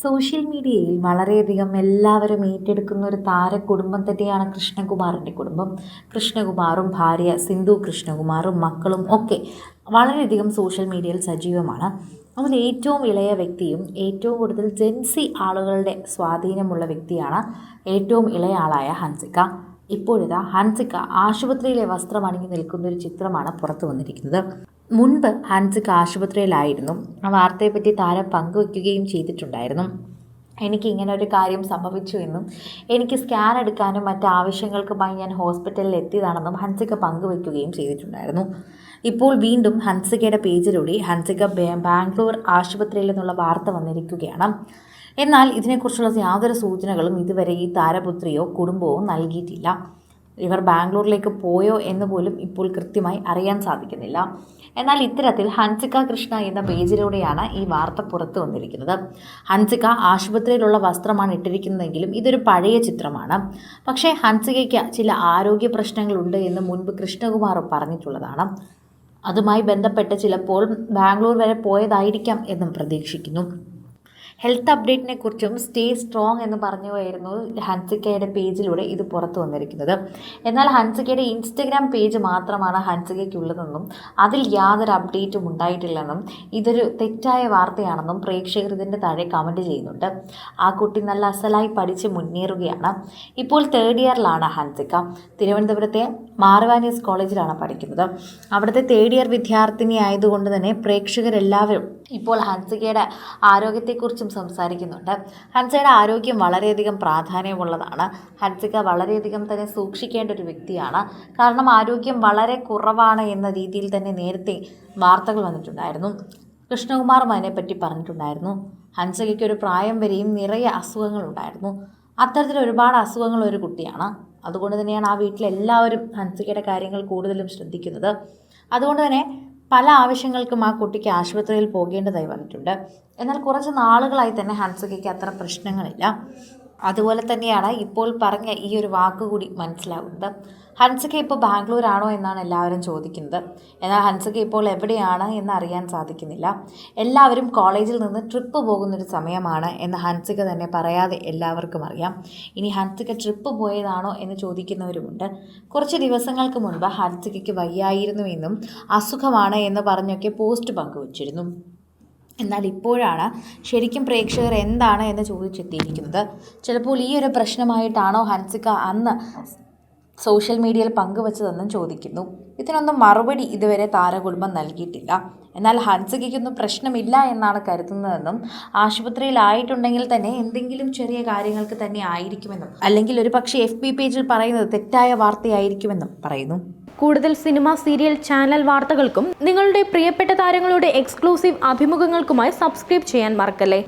Social മീഡിയയിൽ വളരെയധികം എല്ലാവരും ഏറ്റെടുക്കുന്ന ഒരു താരകുടുംബം തന്നെയാണ് കൃഷ്ണകുമാറിൻ്റെ കുടുംബം. കൃഷ്ണകുമാറും ഭാര്യ സിന്ധു കൃഷ്ണകുമാറും മക്കളും ഒക്കെ വളരെയധികം സോഷ്യൽ മീഡിയയിൽ സജീവമാണ്. അതിൽ ഏറ്റവും ഇളയ വ്യക്തിയും ഏറ്റവും കൂടുതൽ ജെൻസി ആളുകളുടെ സ്വാധീനമുള്ള വ്യക്തിയാണ് ഏറ്റവും ഇളയ ആളായ ഹൻസിക. ഇപ്പോഴിതാ ഹൻസിക ആശുപത്രിയിലെ വസ്ത്രം അണിഞ്ഞു നിൽക്കുന്ന ഒരു ചിത്രമാണ് പുറത്തു വന്നിരിക്കുന്നത്. മുൻപ് ഹൻസിക ആശുപത്രിയിലായിരുന്നു. ആ വാർത്തയെപ്പറ്റി താരം പങ്കുവയ്ക്കുകയും ചെയ്തിട്ടുണ്ടായിരുന്നു. എനിക്ക് ഇങ്ങനെ ഒരു കാര്യം സംഭവിച്ചു എന്നും എനിക്ക് സ്കാൻ എടുക്കാനും മറ്റ് ആവശ്യങ്ങൾക്കുമായി ഞാൻ ഹോസ്പിറ്റലിൽ എത്തിയതാണെന്നും ഹൻസിക പങ്കുവയ്ക്കുകയും ചെയ്തിട്ടുണ്ടായിരുന്നു. ഇപ്പോൾ വീണ്ടും ഹൻസികയുടെ പേജിലൂടെ ഹൻസിക ബാംഗ്ലൂർ ആശുപത്രിയിൽ നിന്നുള്ള വാർത്ത വന്നിരിക്കുകയാണ്. എന്നാൽ ഇതിനെക്കുറിച്ചുള്ള യാതൊരു സൂചനകളും ഇതുവരെ ഈ താരപുത്രിയോ കുടുംബമോ നൽകിയിട്ടില്ല. ഇവർ ബാംഗ്ലൂരിലേക്ക് പോയോ എന്ന് പോലും ഇപ്പോൾ കൃത്യമായി അറിയാൻ സാധിക്കുന്നില്ല. എന്നാൽ ഇത്തരത്തിൽ ഹൻസിക കൃഷ്ണ എന്ന പേജിലൂടെയാണ് ഈ വാർത്ത പുറത്തു വന്നിരിക്കുന്നത്. ഹൻസിക ആശുപത്രിയിലുള്ള വസ്ത്രമാണ് ഇട്ടിരിക്കുന്നതെങ്കിലും ഇതൊരു പഴയ ചിത്രമാണ്. പക്ഷേ ഹൻസികയ്ക്ക് ചില ആരോഗ്യ പ്രശ്നങ്ങളുണ്ട് എന്ന് മുൻപ് കൃഷ്ണകുമാർ പറഞ്ഞിട്ടുള്ളതാണ്. അതുമായി ബന്ധപ്പെട്ട് ചിലപ്പോൾ ബാംഗ്ലൂർ വരെ പോയതായിരിക്കാം എന്നും പ്രതീക്ഷിക്കുന്നു. ഹെൽത്ത് അപ്ഡേറ്റിനെ കുറിച്ചും സ്റ്റേ സ്ട്രോങ് എന്ന് പറഞ്ഞുമായിരുന്നു ഹൻസികയുടെ പേജിലൂടെ ഇത് പുറത്തു വന്നിരിക്കുന്നത്. എന്നാൽ ഹൻസികയുടെ ഇൻസ്റ്റഗ്രാം പേജ് മാത്രമാണ് ഹൻസികയ്ക്കുള്ളതെന്നും അതിൽ യാതൊരു അപ്ഡേറ്റും ഉണ്ടായിട്ടില്ലെന്നും ഇതൊരു തെറ്റായ വാർത്തയാണെന്നും പ്രേക്ഷകർ ഇതിൻ്റെ താഴെ കമൻറ്റ് ചെയ്യുന്നുണ്ട്. ആ കുട്ടി നല്ല അസലായി പഠിച്ച് മുന്നേറുകയാണ്. ഇപ്പോൾ 3rd ഇയറിലാണ് ഹൻസിക. തിരുവനന്തപുരത്തെ മാർവാനീസ് കോളേജിലാണ് പഠിക്കുന്നത്. അവിടുത്തെ 3rd ഇയർ വിദ്യാർത്ഥിനി ആയതുകൊണ്ട് തന്നെ പ്രേക്ഷകരെല്ലാവരും ഇപ്പോൾ ഹൻസികയുടെ ആരോഗ്യത്തെക്കുറിച്ചും സംസാരിക്കുന്നുണ്ട്. ഹൻസികയുടെ ആരോഗ്യം വളരെയധികം പ്രാധാന്യമുള്ളതാണ്. ഹൻസിക വളരെയധികം തന്നെ സൂക്ഷിക്കേണ്ട ഒരു വ്യക്തിയാണ്. കാരണം ആരോഗ്യം വളരെ കുറവാണ് എന്ന രീതിയിൽ തന്നെ നേരത്തെ വാർത്തകൾ വന്നിട്ടുണ്ടായിരുന്നു. കൃഷ്ണകുമാറും അതിനെപ്പറ്റി പറഞ്ഞിട്ടുണ്ടായിരുന്നു. ഹൻസികയ്ക്ക് ഒരു പ്രായം വരെയും നിറയെ അസുഖങ്ങളുണ്ടായിരുന്നു. അത്തരത്തിൽ ഒരുപാട് അസുഖങ്ങൾ ഒരു കുട്ടിയാണ്. അതുകൊണ്ട് തന്നെയാണ് ആ വീട്ടിലെല്ലാവരും ഹൻസികയുടെ കാര്യങ്ങൾ കൂടുതലും ശ്രദ്ധിക്കുന്നത്. അതുകൊണ്ട് തന്നെ പല ആവശ്യങ്ങൾക്കും ആ കുട്ടിക്ക് ആശുപത്രിയിൽ പോകേണ്ടതായി വന്നിട്ടുണ്ട്. എന്നാൽ കുറച്ച് നാളുകളായി തന്നെ ഹൻസികയ്ക്ക് അത്ര പ്രശ്നങ്ങളില്ല. അതുപോലെ തന്നെയാണ് ഇപ്പോൾ പറഞ്ഞ ഈ ഒരു വാക്കുകൂടി മനസ്സിലാകുന്നത്. ഹൻസിക ഇപ്പോൾ ബാംഗ്ലൂരാണോ എന്നാണ് എല്ലാവരും ചോദിക്കുന്നത്. എന്നാൽ ഹൻസിക ഇപ്പോൾ എവിടെയാണ് എന്ന് അറിയാൻ സാധിക്കുന്നില്ല. എല്ലാവരും കോളേജിൽ നിന്ന് ട്രിപ്പ് പോകുന്നൊരു സമയമാണ് എന്ന് ഹൻസിക തന്നെ പറയാതെ എല്ലാവർക്കും അറിയാം. ഇനി ഹൻസിക ട്രിപ്പ് പോയതാണോ എന്ന് ചോദിക്കുന്നവരുമുണ്ട്. കുറച്ച് ദിവസങ്ങൾക്ക് മുൻപ് ഹൻസികയ്ക്ക് വയ്യായിരുന്നുവെന്നും അസുഖമാണ് എന്ന് പറഞ്ഞൊക്കെ പോസ്റ്റ് പങ്കുവച്ചിരുന്നു. എന്നാൽ ഇപ്പോഴാണ് ശരിക്കും പ്രേക്ഷകർ എന്താണ് എന്ന് ചോദിച്ചെത്തിയിരിക്കുന്നത്. ചിലപ്പോൾ ഈ ഒരു പ്രശ്നമായിട്ടാണോ ഹൻസിക അന്ന് സോഷ്യൽ മീഡിയയിൽ പങ്കുവച്ചതെന്നും ചോദിക്കുന്നു. ഇതിനൊന്നും മറുപടി ഇതുവരെ താരകുടുംബം നൽകിയിട്ടില്ല. എന്നാൽ ഹൻസികയ്ക്കൊന്നും പ്രശ്നമില്ല എന്നാണ് കരുതുന്നതെന്നും ആശുപത്രിയിലായിട്ടുണ്ടെങ്കിൽ തന്നെ എന്തെങ്കിലും ചെറിയ കാര്യങ്ങൾക്ക് തന്നെ ആയിരിക്കുമെന്നും അല്ലെങ്കിൽ ഒരു പക്ഷേ FB പേജിൽ പറയുന്നത് തെറ്റായ വാർത്തയായിരിക്കുമെന്നും പറയുന്നു. കൂടുതൽ സിനിമ, സീരിയൽ, ചാനൽ വാർത്തകൾക്കും നിങ്ങളുടെ പ്രിയപ്പെട്ട താരങ്ങളുടെ എക്സ്ക്ലൂസീവ് അഭിമുഖങ്ങൾക്കുമായി സബ്സ്ക്രൈബ് ചെയ്യാൻ മറക്കല്ലേ.